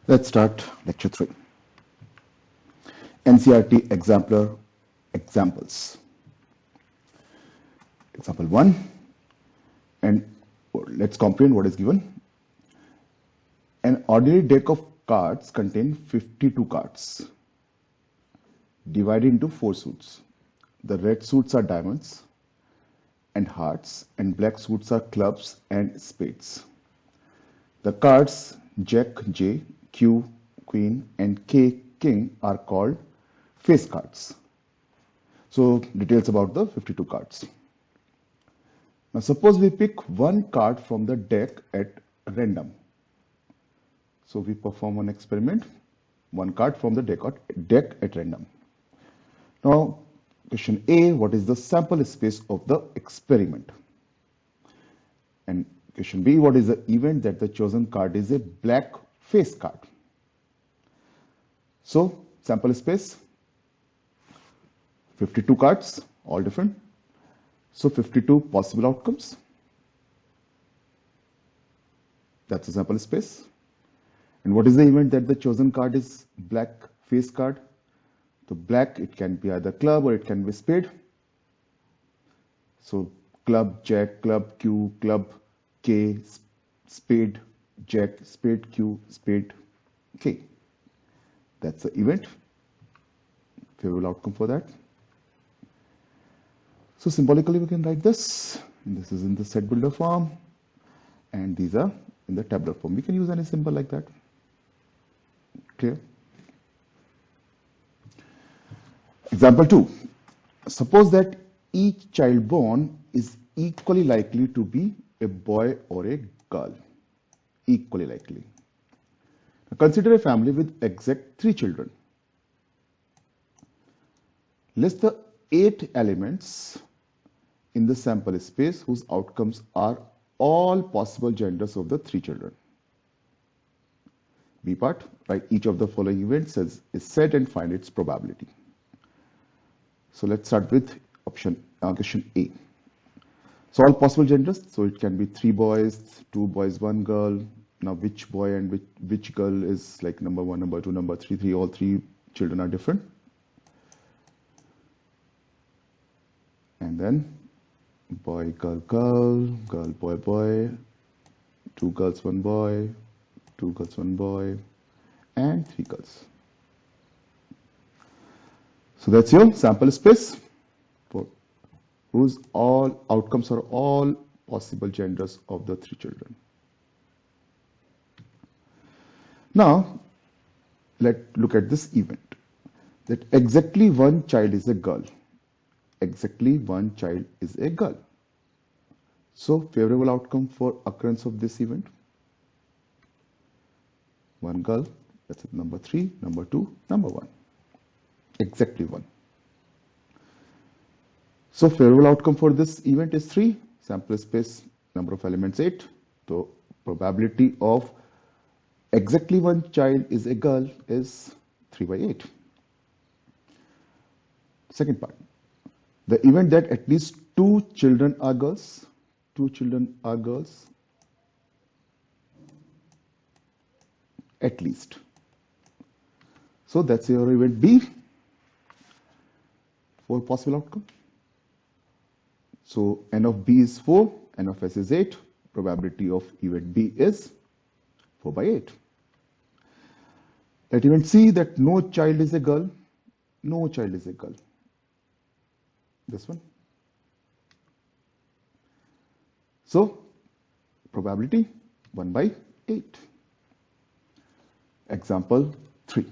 Let's start lecture 3. NCERT exemplar examples. Example 1, and let's comprehend what is given. An ordinary deck of cards contains 52 cards divided into 4 suits. The red suits are diamonds and hearts, and black suits are clubs and spades. The cards Jack, J, Q, Queen, and K, King are called face cards. So, details about the 52 cards. Now, suppose we pick one card from the deck at random. So, we perform one experiment, one card from the deck at random. Now, question A, what is the sample space of the experiment? And question B, what is the event that the chosen card is a black face card? So, sample space, 52 cards, all different. So, 52 possible outcomes. That's the sample space. And what is the event that the chosen card is black face card? So, black, it can be either club or it can be spade. So, club, jack, club, Q, club, K, spade, jack, spade, Q, spade, K. That's the event. Favorable outcome for that. So symbolically we can write this. This is in the set builder form, and these are in the tabular form. We can use any symbol like that. Clear? Example 2. Suppose that each child born is equally likely to be a boy or a girl. Equally likely. Now consider a family with exact 3 children. List the 8 elements in the sample space whose outcomes are all possible genders of the 3 children. B part, write each of the following events as is set and find its probability. So let's start with question A. So all possible genders, so it can be 3 boys, 2 boys, 1 girl. Now which boy and which girl is like number 1, number 2, number 3, all 3 children are different. And then boy, girl, girl, girl, boy, boy, 2 girls, 1 boy, 2 girls, 1 boy, and 3 girls. So that's your sample space for whose all outcomes are all possible genders of the 3 children. Now, let's look at this event, that exactly 1 child is a girl. Exactly 1 child is a girl. So, favorable outcome for occurrence of this event. 1 girl, that's it, number 3, number 2, number 1. Exactly 1. So, favorable outcome for this event is 3. Sample space, number of elements 8. So, probability of exactly 1 child is a girl is 3 by 8. Second part. The event that at least 2 children are girls, 2 children are girls, at least. So that's your event B, 4 possible outcome. So N of B is 4, N of S is 8, probability of event B is 4 by 8. Let event C, that no child is a girl, no child is a girl. This one. So, probability 1 by 8. Example 3.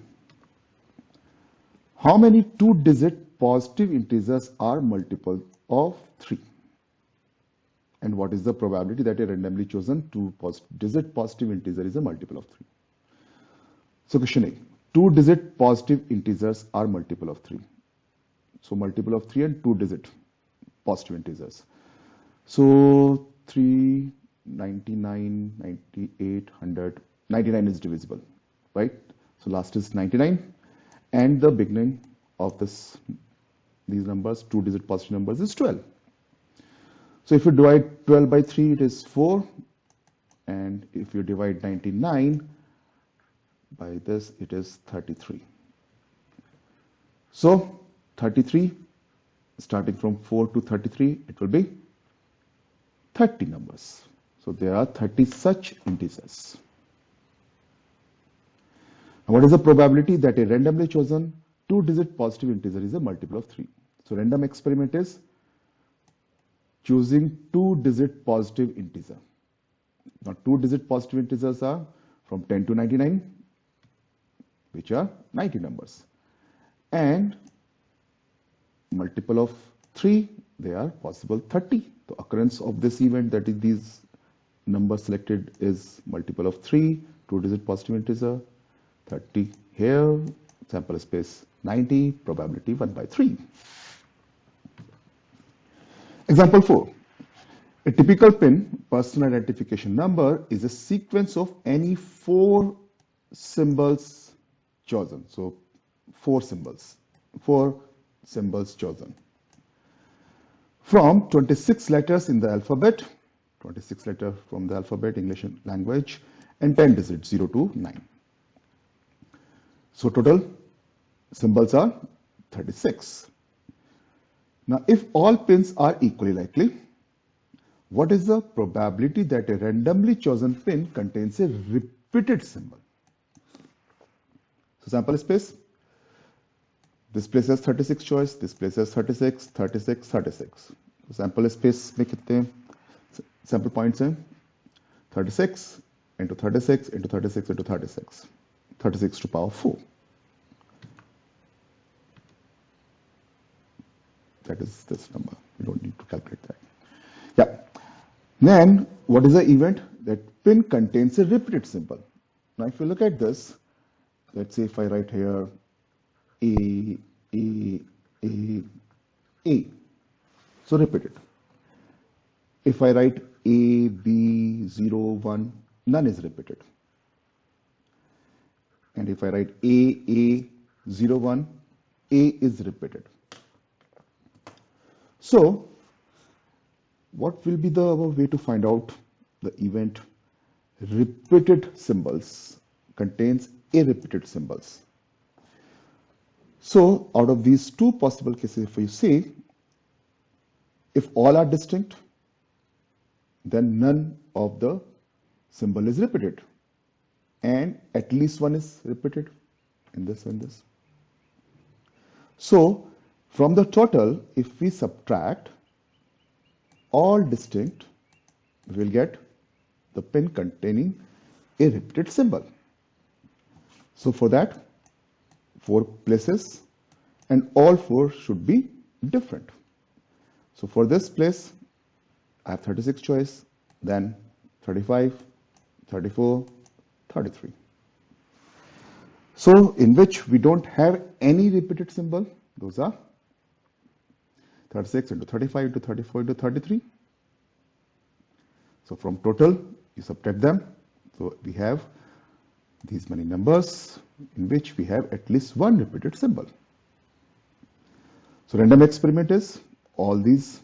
How many 2-digit positive integers are multiple of 3? And what is the probability that a randomly chosen 2-digit positive integer is a multiple of 3? So, question A. 2-digit positive integers are multiple of 3. So, multiple of 3 and 2-digit positive integers. So, 3, 99, 98, 100, 99 is divisible, right? So, last is 99, and the beginning of these numbers, 2-digit positive numbers, is 12. So, if you divide 12 by 3, it is 4, and if you divide 99, by this, it is 33. So 33, starting from 4 to 33, it will be 30 numbers. So there are 30 such integers. Now, what is the probability that a randomly chosen 2-digit positive integer is a multiple of 3? So random experiment is choosing 2-digit positive integer. Now 2-digit positive integers are from 10 to 99, which are 90 numbers, and multiple of 3, they are possible 30. The occurrence of this event, that is these numbers selected, is multiple of 3, 2-digit positive integer, 30 here, sample space 90, probability 1 by 3. Example 4. A typical PIN, personal identification number, is a sequence of any 4 symbols chosen. So 4 symbols chosen from 26 letters in the alphabet, 26 letters from the alphabet, English language, and 10 digits, 0 to 9. So total symbols are 36. Now, if all pins are equally likely, what is the probability that a randomly chosen pin contains a repeated symbol? So sample space, this place has 36 choice, this place has 36, 36, 36. So sample space में कितने sample points हैं? 36 into 36 into 36 into 36, 36 to power 4. That is this number. You don't need to calculate that. Yeah. Then what is the event? That pin contains a repeated symbol. Now if you look at this, let's say if I write here A, so repeated. If I write A, B, 0, 1, none is repeated. And if I write A, 0, 1, A is repeated. So what will be the way to find out the event repeated symbols contains a repeated symbols? So out of these two possible cases, if you see, if all are distinct, then none of the symbol is repeated, and at least one is repeated in this and this. So from the total, if we subtract all distinct, we will get the pin containing a repeated symbol. So for that, 4 places, and all 4 should be different. So for this place, I have 36 choice, then 35, 34, 33. So in which we don't have any repeated symbol, those are 36 into 35 into 34 into 33. So from total, you subtract them. So we have these many numbers in which we have at least one repeated symbol. So random experiment is all these,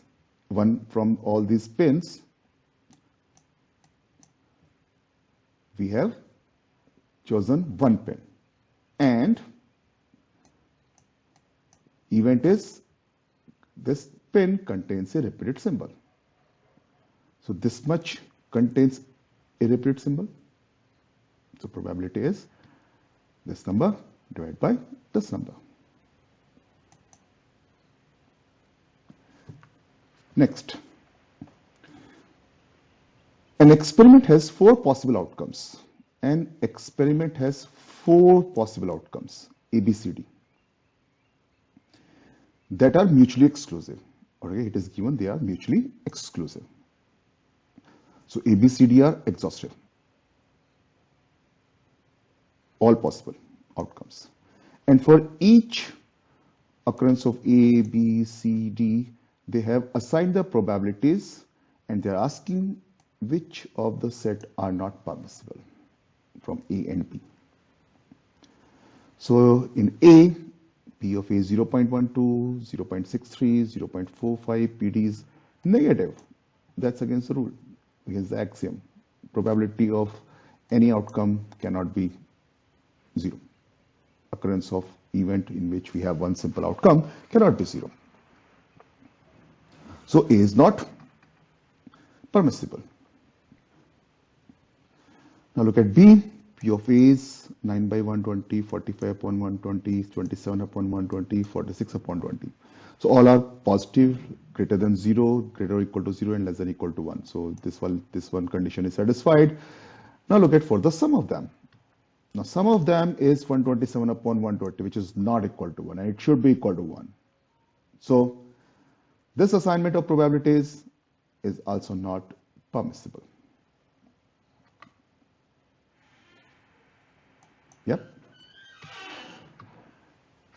one from all these pins, we have chosen one pin, and event is this pin contains a repeated symbol. So this much contains a repeated symbol. So probability is this number divided by this number. Next, an experiment has 4 possible outcomes. An experiment has 4 possible outcomes, A, B, C, D, that are mutually exclusive. Okay, it is given they are mutually exclusive. So A, B, C, D are exhaustive. All possible outcomes. And for each occurrence of A, B, C, D, they have assigned the probabilities, and they are asking which of the set are not permissible from A and B. So in A, P of A is 0.12, 0.63, 0.45, PD is negative. That's against the rule, against the axiom. Probability of any outcome cannot be 0. Occurrence of event in which we have one simple outcome cannot be 0. So A is not permissible. Now look at B. P of A is 9 by 120, 45 upon 120, 27 upon 120, 46 upon 20. So all are positive, greater than 0, greater or equal to 0, and less than or equal to 1. So this one condition is satisfied. Now look at for the sum of them. Now sum of them is 127 upon 120, which is not equal to 1, and it should be equal to 1. So this assignment of probabilities is also not permissible. Yep.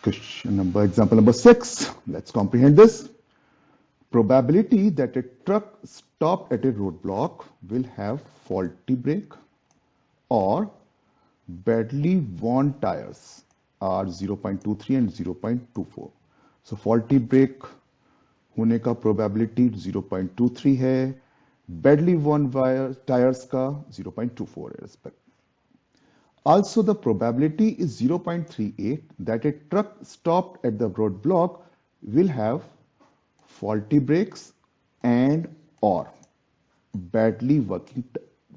Example number 6. Let's comprehend this. Probability that a truck stopped at a roadblock will have faulty brake or badly worn tires are 0.23 and 0.24. So faulty brake होने का probability 0.23 है, badly worn tires का 0.24 है respect. Also, the probability is 0.38 that a truck stopped at the roadblock will have faulty brakes and or badly working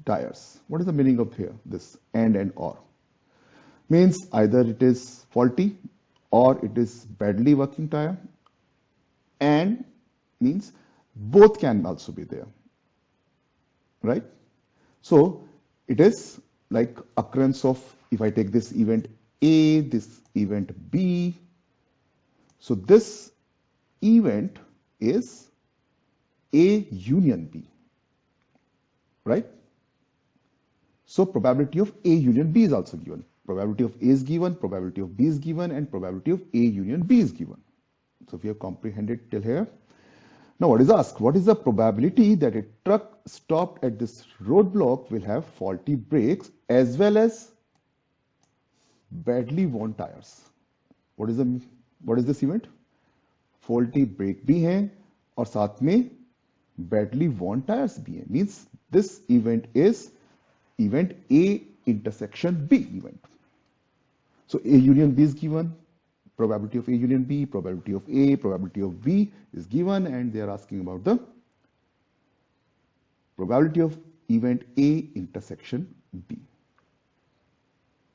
tires. What is the meaning of here? This and or means either it is faulty or it is badly working tire, and means both can also be there, right? So it is like occurrence of, if I take this event A, this event B, so this event is A union B, right? So probability of A union B is also given. Probability of A is given, probability of B is given, and probability of A union B is given. So we have comprehended till here. Now what is asked? What is the probability that a truck stopped at this roadblock will have faulty brakes as well as badly worn tires? What is this event? Faulty brake भी है और साथ में badly worn tires भी है. Means this event is event A intersection B event. So A union B is given. Probability of A union B, probability of A, probability of B is given, and they are asking about the probability of event A intersection B.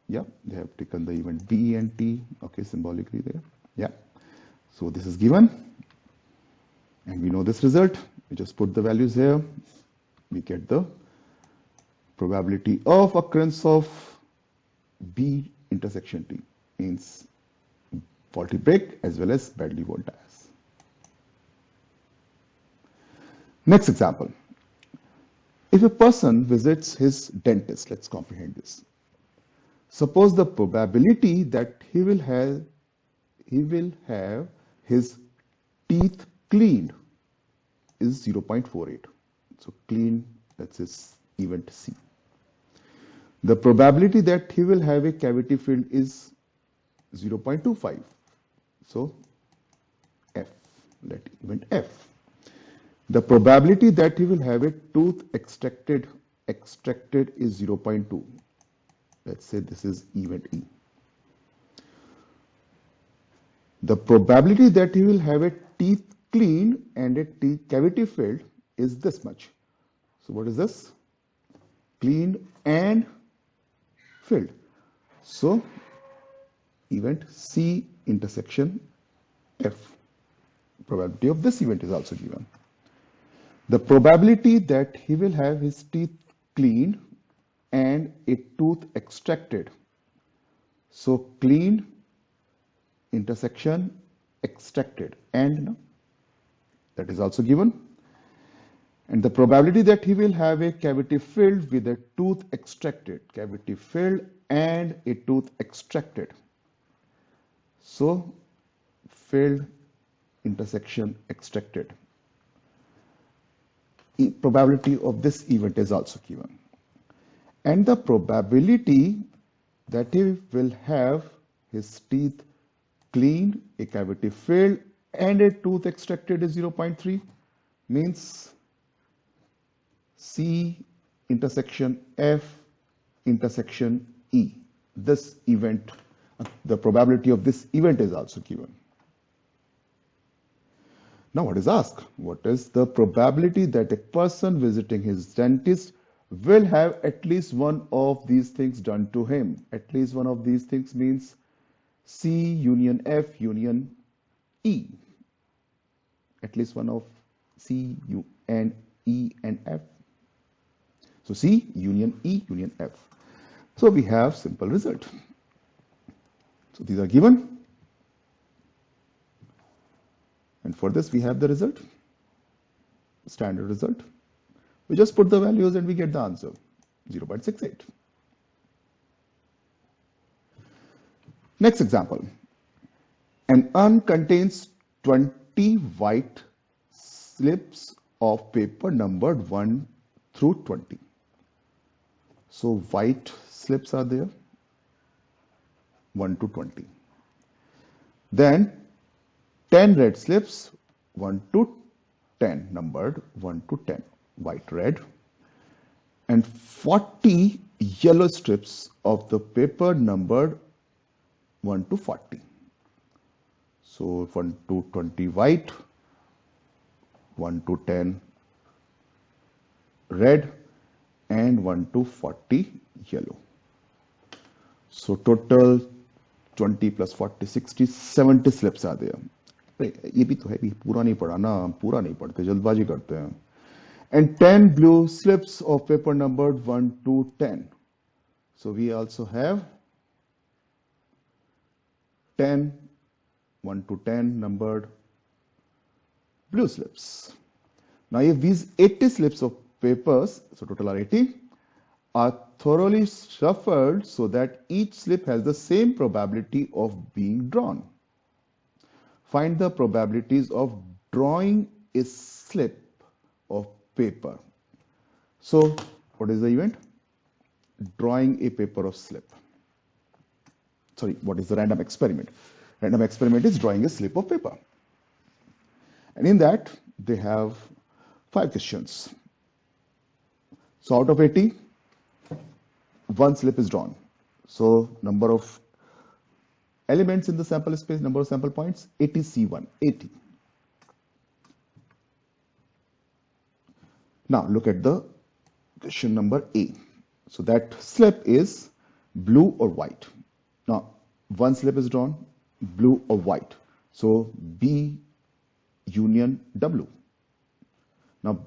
Yeah, they have taken the event B and T, okay, symbolically there. Yeah, so this is given, and we know this result. We just put the values here. We get the probability of occurrence of B intersection T, means faulty brake as well as badly worn tires. Next example. If a person visits his dentist, let's comprehend this. Suppose the probability that he will have his teeth cleaned is 0.48. So clean, that's his event C. The probability that he will have a cavity filled is 0.25. So F, let event F. The probability that he will have a tooth extracted is 0.2. Let's say this is event E. The probability that he will have a teeth cleaned and a teeth cavity filled is this much. So what is this? Cleaned and filled. So event C intersection F. Probability of this event is also given. The probability that he will have his teeth cleaned and a tooth extracted. So cleaned intersection extracted, and that is also given. And the probability that he will have a cavity filled with a tooth extracted, cavity filled and a tooth extracted. So filled intersection extracted. Probability of this event is also given. And the probability that he will have his teeth cleaned, a cavity filled, and a tooth extracted is 0.3, means C intersection F intersection E. this event, the probability of this event is also given. Now what is asked? What is the probability that a person visiting his dentist will have at least one of these things done to him? At least one of these things means C union F union E. At least one of C, U, and E and F. So C union E union F. So we have simple result. So these are given. And for this we have the result, standard result. We just put the values and we get the answer, 0.68. Next example. An urn contains 20 white slips of paper numbered 1 through 20. So white slips are there, 1 to 20. Then 10 red slips, 1 to 10, numbered 1 to 10, white, red. And 40 yellow strips of the paper numbered 1 to 40. So 1 to 20 white, 1 to 10 red, and 1 to 40 yellow. So total 20 plus 40, 60, 70 slips are there. ये भी तो है, पूरा नहीं पढ़ा ना, पूरा नहीं पढ़ते, जल्दबाजी करते हैं. And 10 blue slips of paper numbered 1 to 10. So we also have 10, 1 to 10 numbered blue slips. Now if these 80 slips of papers, so total are 80, are thoroughly shuffled so that each slip has the same probability of being drawn. Find the probabilities of drawing a slip of paper. So what is the event? Drawing a paper of slip. Sorry, what is the random experiment? Random experiment is drawing a slip of paper. And in that, they have 5 questions. So out of 80, 1 slip is drawn. So number of elements in the sample space, number of sample points, 80 C1, 80. Now look at the question number A. So that slip is blue or white. Now 1 slip is drawn, blue or white. So B union W. Now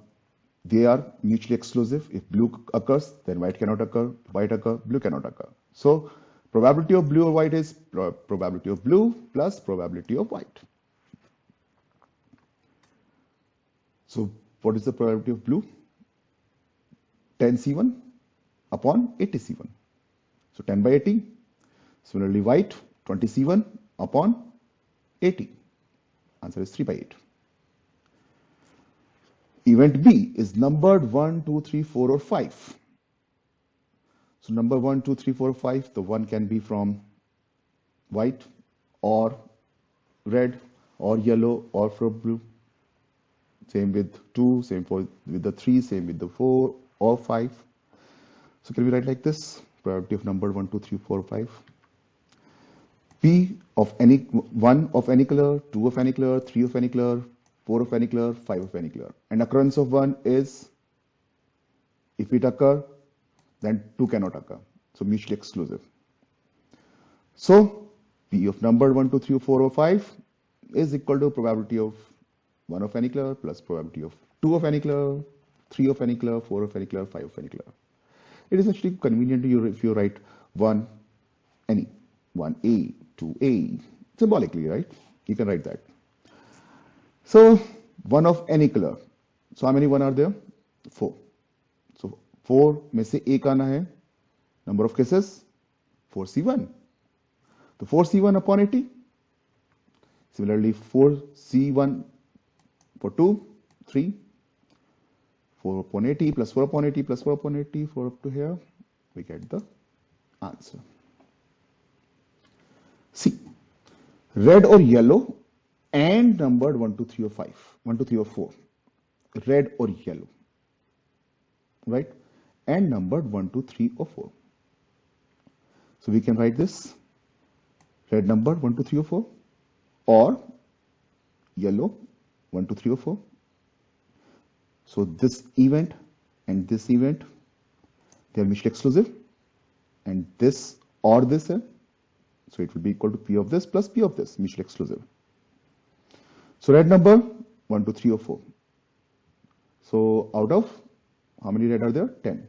they are mutually exclusive. If blue occurs, then white cannot occur. White occur, blue cannot occur. So probability of blue or white is probability of blue plus probability of white. So what is the probability of blue? 10 C1 upon 80 C1. So 10 by 80. Similarly, white, 20 C1 upon 80. Answer is 3 by 8. Event B is numbered 1, 2, 3, 4, or 5. So number 1, 2, 3, 4, 5, the 1 can be from white or red or yellow or from blue. Same with 2, same with the 3, same with the 4 or 5. So can we write like this? Probability of number 1, 2, 3, 4, 5. P of any 1 of any color, 2 of any color, 3 of any color, 4 of any color, 5 of any color. And occurrence of 1 is, if it occur, then 2 cannot occur. So mutually exclusive. So P of number 1, 2, 3, 4, or 5 is equal to probability of 1 of any color plus probability of 2 of any color, 3 of any color, 4 of any color, 5 of any color. It is actually convenient to you if you write 1 any, 1A, 2A, symbolically, right? You can write that. So 1 of any color. So how many 1 are there? 4. So 4 में से एक आना है. Number of cases? 4C1. So 4C1 upon 80. Similarly, 4C1 for 2, 3. 4 upon 80 plus 4 upon 80 plus 4 upon 80, 4 up to here. We get the answer. C. Red or yellow and numbered 1, 2, 3, or 5. 1, 2, 3, or 4. Red or yellow. Right? And numbered 1, 2, 3, or 4. So we can write this red number 1, 2, 3 or 4 or yellow 1, 2, 3 or 4. So this event and this event, they are mutually exclusive, and this or this here, so it will be equal to P of this plus P of this, mutually exclusive. So red number 1, 2, 3 or 4. So out of how many red are there? 10.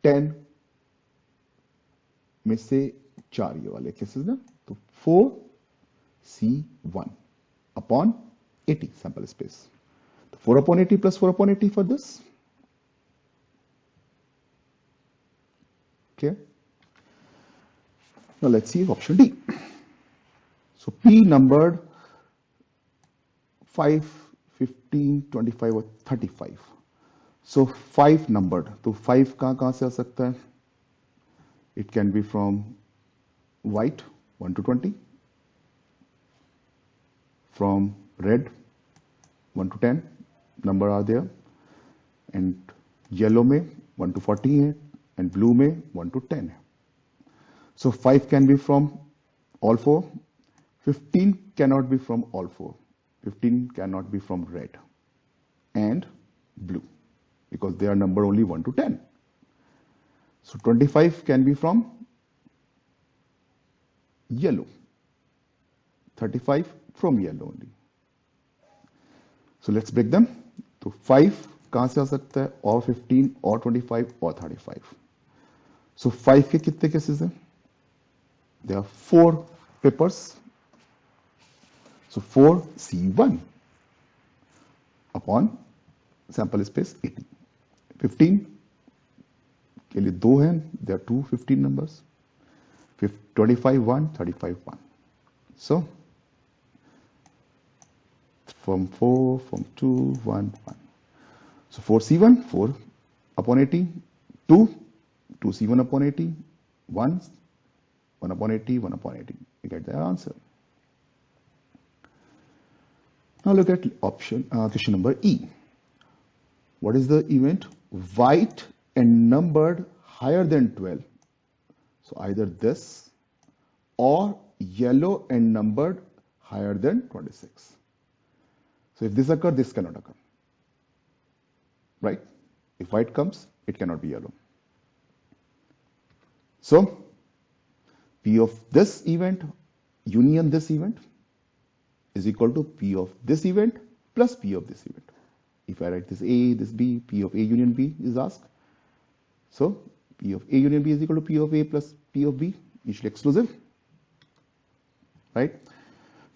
10 में से 4 ये वाले cases ना, तो 4C1 upon 80 sample space. So 4 upon 80 plus 4 upon 80 for this. Okay. Now let's see option D. So P numbered 5, 15, 25 or 35. So 5 numbered. तो 5 कहाँ से आ सकता है? It can be from white 1 to 20, from red 1 to 10 number are there, and yellow में 1 to 40 है, and blue में 1 to 10 है. So 5 can be from all 4. 15 cannot be from all 4. 15 cannot be from red and blue because they are number only 1 to 10. So 25 can be from yellow, 35 from yellow only. So let's break them. So 5 कहाँ से आ सकता है? और 15 और 25 और 35. So 5 के कितने cases हैं? There are 4 papers. So 4C1 upon sample space 80. 15 के लिए 2 हैं. There are 2 15 numbers. 25 1, 35 1. So from 4, from 2, 1, 1. So 4C1, 4 upon 80, 2, 2C1 upon 80, 1, 1 upon 80, 1 upon 80. You get the answer. Now look at question number E. What is the event? White and numbered higher than 12. So either this or yellow and numbered higher than 26. So if this occurs, this cannot occur. Right? If white comes, it cannot be yellow. So P of this event union this event is equal to P of this event plus P of this event. If I write this A, this B, P of A union B is asked. So P of A union B is equal to P of A plus P of B, mutually exclusive. Right?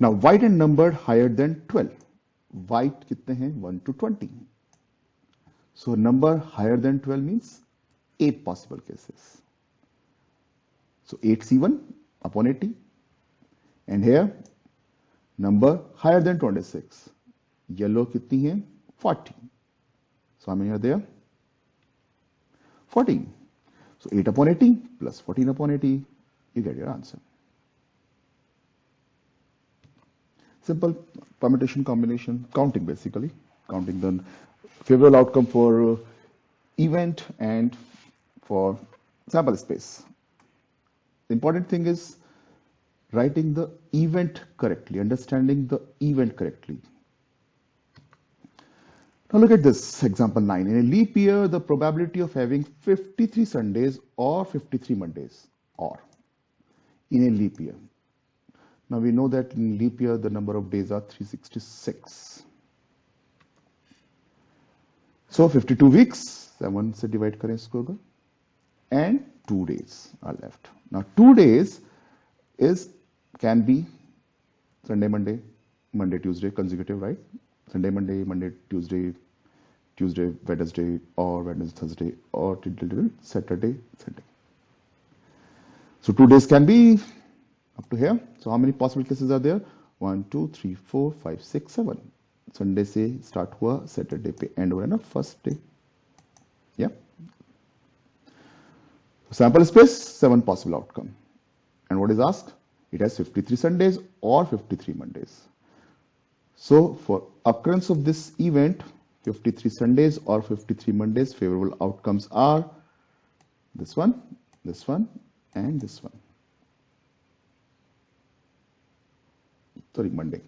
Now white and numbered higher than 12. White कितने हैं? 1 to 20. So number higher than 12 means 8 possible cases. So 8C1 upon 80. And here number higher than 26. Yellow कितनी है? 40. So how many are there? 14. So 8 upon 80 plus 14 upon 80, you get your answer. Simple permutation combination, counting basically, counting the favorable outcome for event and for sample space. The important thing is writing the event correctly, understanding the event correctly. Now look at this example 9. In a leap year, the probability of having 53 Sundays or 53 Mondays or in a leap year. Now we know that in leap year the number of days are 366. So 52 weeks, 7 से divide करें इसको अगर, and 2 days are left. Now 2 days can be Sunday, Monday, Monday, Tuesday, consecutive, right? Sunday, Monday, Monday, Tuesday, Tuesday, Wednesday, or Wednesday, Thursday, or Saturday, Sunday. So 2 days can be up to here. So how many possible cases are there? 1, 2, 3, 4, 5, 6, 7. Sunday से start हुआ, Saturday पे end हो रहा है ना, first day. Yeah. Sample space, 7 possible outcome. And what is asked? It has 53 Sundays or 53 Mondays. So for occurrence of this event, 53 Sundays or 53 Mondays, favorable outcomes are this one, and this one. sorry, Monday.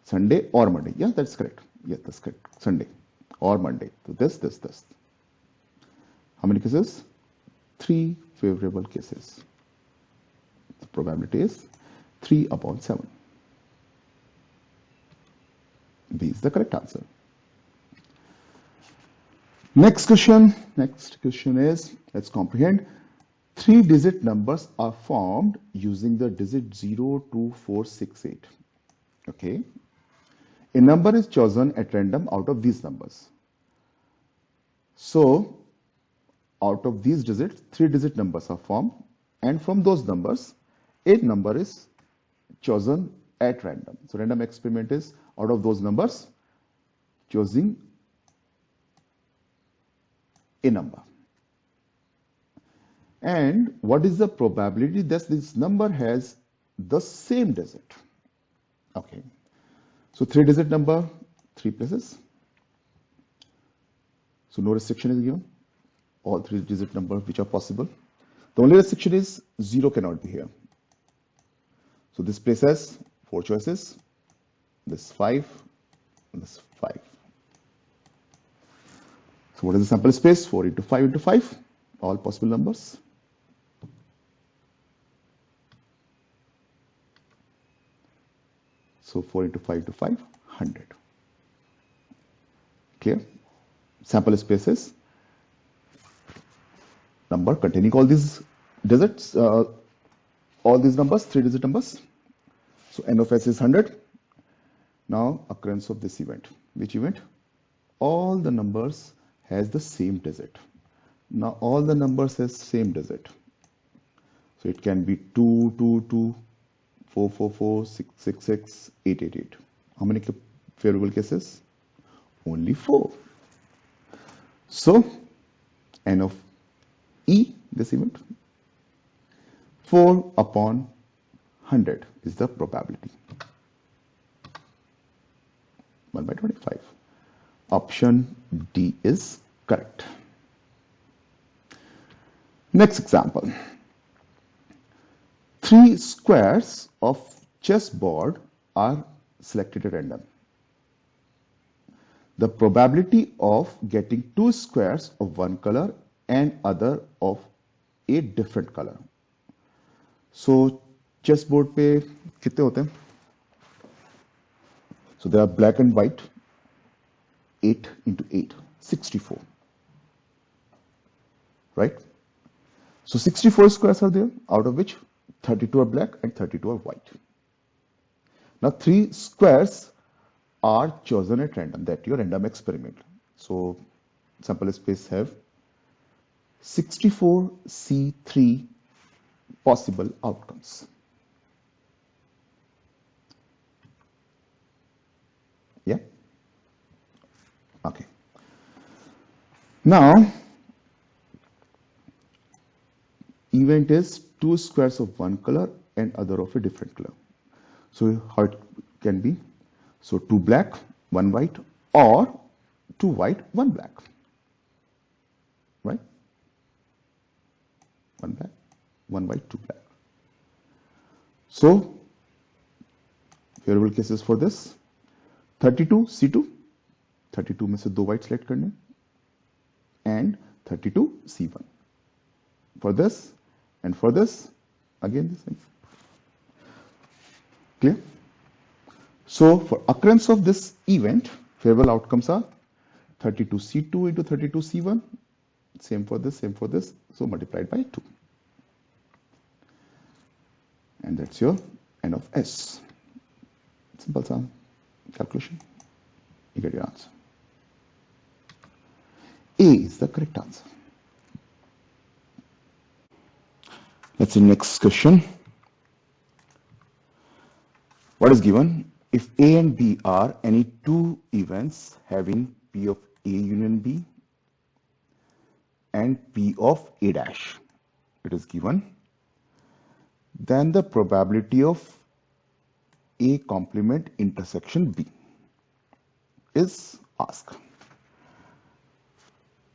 Sunday or Monday. Yeah, that's correct. Yeah, that's correct. Sunday or Monday. So this. How many cases? 3 favorable cases. The probability is 3 upon 7. B is the correct answer. Next question is, let's comprehend. 3-digit numbers are formed using the digit 0, 2, 4, 6, 8. Okay. A number is chosen at random out of these numbers. So, out of these digits, 3-digit numbers are formed, and from those numbers, a number is chosen at random. So, random experiment is out of those numbers, choosing a number. And what is the probability that this number has the same digit? Okay. So 3-digit number, 3 places. So no restriction is given. All 3-digit numbers which are possible. The only restriction is 0 cannot be here. So this place has 4 choices. This 5, and this 5. So what is the sample space? 4 into 5 into 5. All possible numbers. So 4 into 5 into 5, 100. Clear? Sample space is number containing all these digits, all these numbers, 3-digit numbers. So n of s is 100. Now occurrence of this event. Which event? All the numbers has the same digit. Now all the numbers has same digit. So it can be 2, 2, 2, 4, 4, 4, 6, 6, 6, 8, 8, 8. How many favorable cases? Only 4. So, n of E, this event, 4 upon 100 is the probability. 1 by 25. Option D is correct. Next example. 3 squares of chessboard are selected at random. The probability of getting 2 squares of one color and other of a different color. So chessboard पे कितने होते हैं? So they are black and white. 8 into 8, 64. Right? So 64 squares are there, out of which 32 are black and 32 are white. Now 3 squares are chosen at random, that your random experiment. So sample space have 64C3 possible outcomes. Yeah? Okay. Now, event is 2 squares of one color and other of a different color. So how it can be? So 2 black, 1 white, or 2 white, 1 black. Right? 1 black, 1 white, 2 black. So favorable cases for this 32 C2, 32 में से 2 white select करने, and 32 C1. For this and for this, again the same. Clear? So for occurrence of this event, favorable outcomes are 32 C2 into 32 C1. Same for this, so multiplied by 2. And that's your n of s. Simple sum calculation. You get your answer. A is the correct answer. Let's see next question. What is given? If A and B are any two events having P of A union B and P of A dash, it is given, then the probability of A complement intersection B is asked.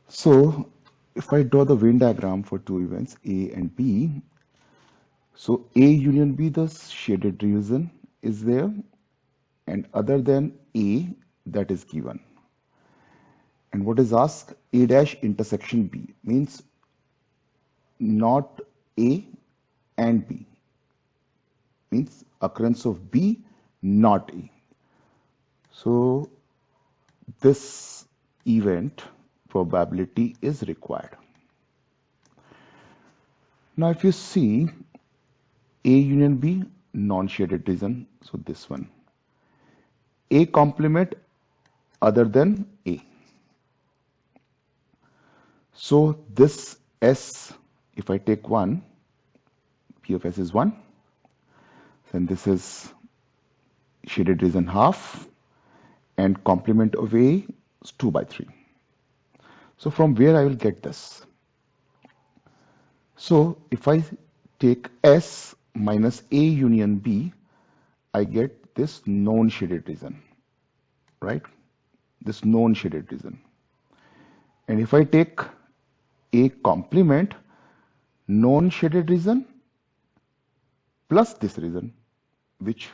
So if I draw the Venn diagram for two events A and B, So A union B, the shaded region is there, and other than A, that is given. And what is asked? A dash intersection B means not A and B, means occurrence of B, not A. So this event probability is required. Now if you see A union B, non-shaded region, so this one. A complement other than A. So this S, if I take 1, P of S is 1, then this is shaded region half, and complement of A is 2 by 3. So from where I will get this? So if I take S minus A union B, I get this known shaded region, right? This known shaded region. And if I take A complement, known shaded region plus this region, which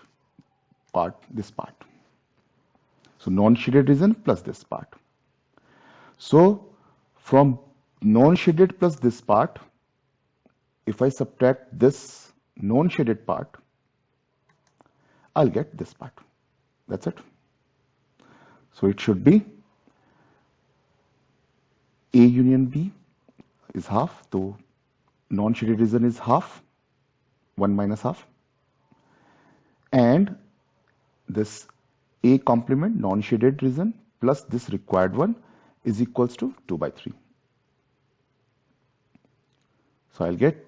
part? This part. So non-shaded region plus this part. So from non-shaded plus this part, if I subtract this non-shaded part, I'll get this part. That's it. So it should be A union B is half, so non-shaded region is half, 1 minus half, and this A complement non-shaded region plus this required one is equals to 2 by 3. So I'll get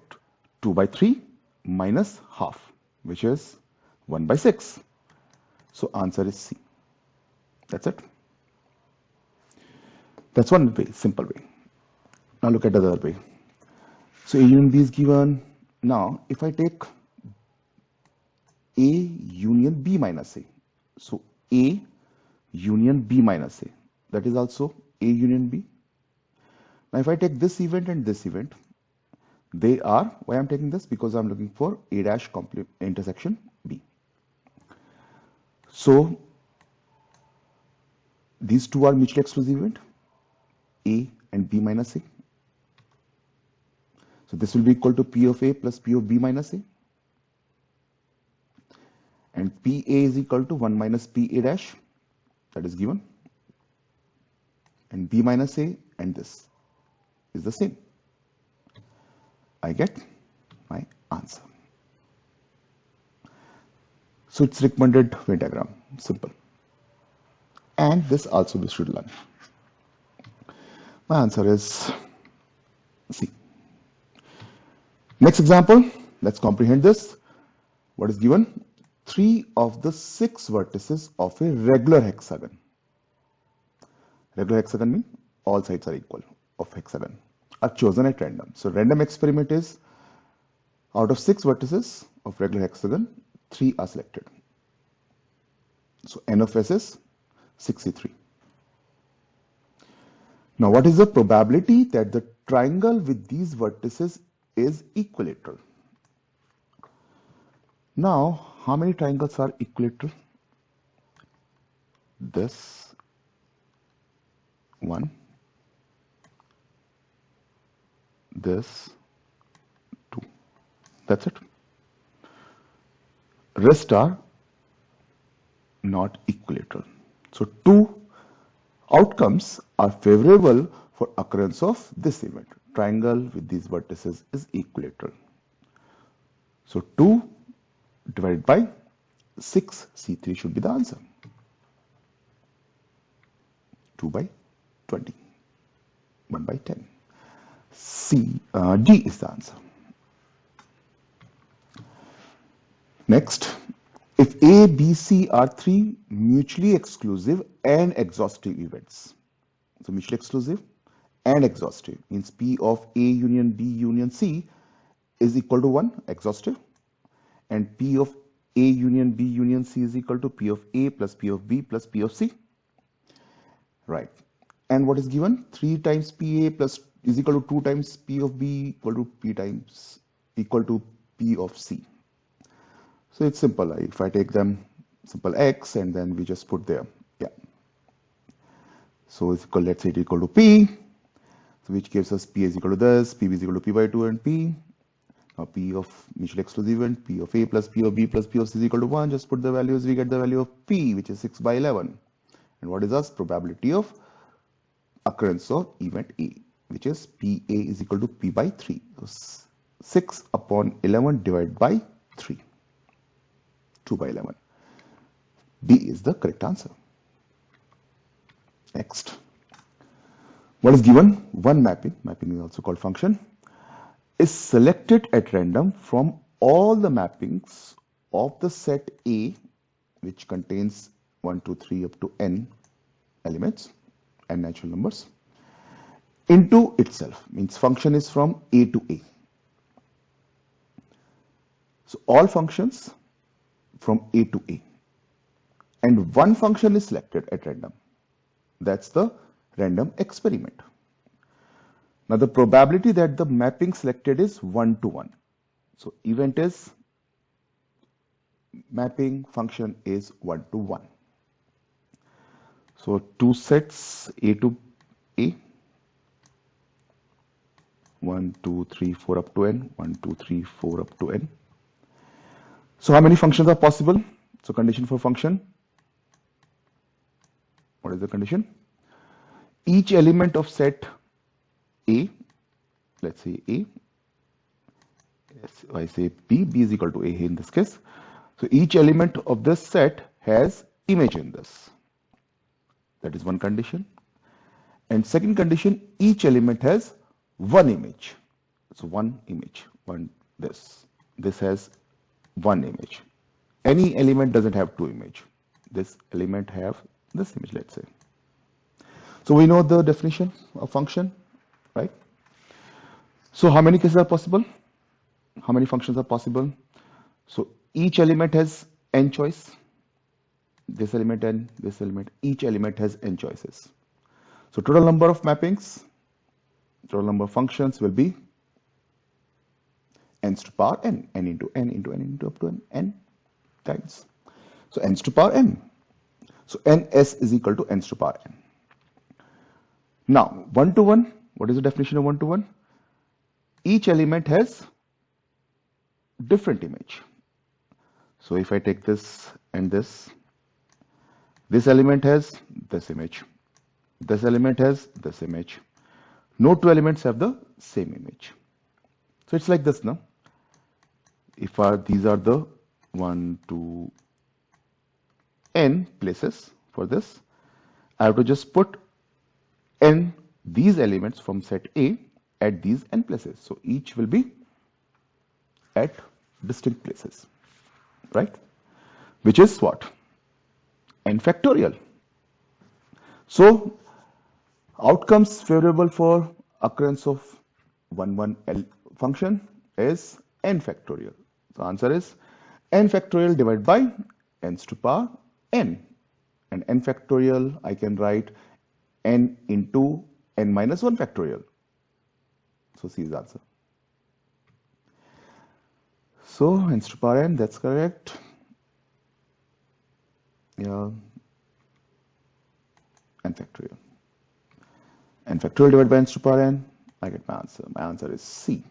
2 by 3 minus half, which is 1 by 6. So answer is C. That's it. That's one way, simple way. Now look at the other way. So A union B is given. Now if I take A union B minus A, so A union B minus A, that is also A union B. Now if I take this event and this event, they are, why I'm taking this? Because I'm looking for A dash intersection B. So these two are mutually exclusive event, A and B minus A. So this will be equal to P of A plus P of B minus A. And PA is equal to 1 minus PA dash, that is given. And B minus A and this is the same. I get my answer. So it's recommended Venn diagram, simple. And this also we should learn. My answer is C. Next example, let's comprehend this. What is given? 3 of the 6 vertices of a regular hexagon. Regular hexagon means all sides are equal of hexagon are chosen at random. So random experiment is out of 6 vertices of regular hexagon, 3 are selected. So N of S is 63. Now what is the probability that the triangle with these vertices is equilateral? Now how many triangles are equilateral? This one, this 2. That's it. Rest are not equilateral. So 2 outcomes are favorable for occurrence of this event. Triangle with these vertices is equilateral. So 2 divided by 6, C3 should be the answer. 2 by 20, 1 by 10. D is the answer. Next, if A, B, C are 3 mutually exclusive and exhaustive events. So mutually exclusive and exhaustive means P of A union B union C is equal to 1, exhaustive, and P of A union B union C is equal to P of A plus P of B plus P of C. Right. And what is given? 3 times PA plus is equal to 2 times P of B equal to P times equal to P of C. So it's simple. If I take them simple X and then we just put there. Yeah. So it's equal, let's say it equal to P. So which gives us P is equal to this, P is equal to P by 2 and P. Now P of mutually exclusive event, P of A plus P of B plus P of C is equal to 1. Just put the values, we get the value of P, which is 6 by 11. And what is our probability of occurrence of event A, which is PA is equal to P by 3. So 6 upon 11 divided by 3. 2 by 11. B is the correct answer. Next. What is given? One mapping is also called function, is selected at random from all the mappings of the set A, which contains 1, 2, 3 up to n elements and natural numbers, into itself. Means function is from A to A. So all functions from A to A. And one function is selected at random. That's the random experiment. Now the probability that the mapping selected is 1 to 1. So event is mapping, function is 1 to 1. So two sets A to A, 1, 2, 3, 4 up to n, 1, 2, 3, 4 up to n. So how many functions are possible? So condition for function. What is the condition? Each element of set A, let's say A, I say B, B is equal to A in this case. So each element of this set has image in this. That is one condition. And second condition, each element has one image. So one image, this has one image. Any element doesn't have two images. This element have this image, let's say. So we know the definition of function, right? So how many cases are possible? How many functions are possible? So each element has n choice. This element and this element, each element has n choices. So total number of mappings, total number of functions will be n to the power n, n into n into n into up to n times. So n to the power n. So ns is equal to n to the power n. Now 1 to 1, what is the definition of 1 to 1? Each element has different image. So if I take this and this element has this image, this element has this image. No two elements have the same image. So it's like this now. If these are the 1 to n places for this, I have to just put n these elements from set A at these n places. So each will be at distinct places, right? Which is what? N factorial. So outcomes favorable for occurrence of 1 L function is n factorial. The answer is n factorial divided by n to the power n. And n factorial I can write n into n minus 1 factorial. So C is the answer. So n to the power n, that's correct. Yeah, n factorial. N factorial divided by n to the power n, I get my answer. My answer is C.